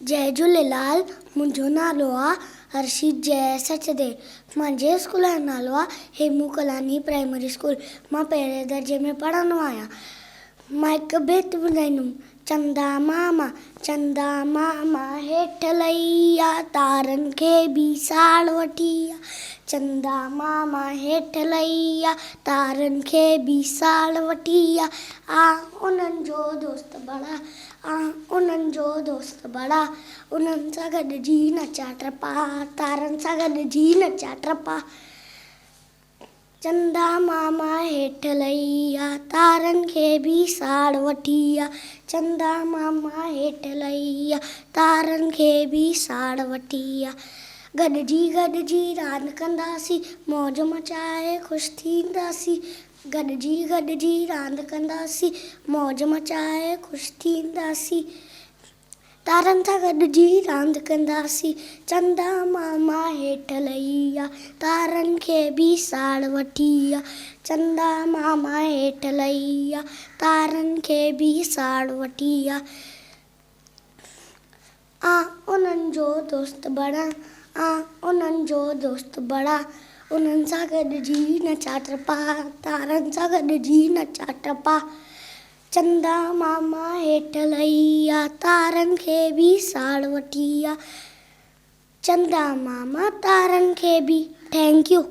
जय झूलेलाल। मुंहिंजो नालो आहे हर्षित जय सचदेव। मुंहिंजे स्कूल जो नालो आहे हेमू कलानी प्राइमरी स्कूल। मां पहिरें दर्जे में पढ़ंदो आहियां। मां हिकु बेत ॿुधाईंदुमि। चंदा मामा हेठि लही आ, तारनि खे बि साड़ वठी आ। चंदा मामा हेठि लही आ, तारनि खे बि साड़ वठी आ। उन्हनि जो दोस्त बड़ा, उन्हनि जो दोस्त बड़ा, उन्हनि सां गॾिजी नचा टपा, तारनि सां गॾिजी नचा टपा। चंदा मामा हेठि लही आ, तारनि खे बि साड़ वठी आ। चंदा मामा हेठि लही आ, तारनि खे बि साड़ वठी आ। गॾिजी रांदि कंदासीं, मौज मचाए ख़ुशि थींदासीं। गॾिजी रांदि कंदासीं, मौज मचाए ख़ुशि थींदासीं। तारनि सां गॾिजी रांदि कंदासीं। चंदा मामा हेठि लही आ, तारनि खे बि साड़ वठी आ। चंदा मामा हेठि लही आ, तारनि खे बि साड़ वठी आ। उन्हनि जो दोस्त बड़ा, उन्हनि जो दोस्त बड़ा, उन्हनि सां गॾिजी नचा टपा, तारनि सां गॾिजी नचा टपा। चंदा मामा हेठि लही आ, तारनि खे बि साड़ वठी आ। चंदा मामा तारनि खे बि। Thank U.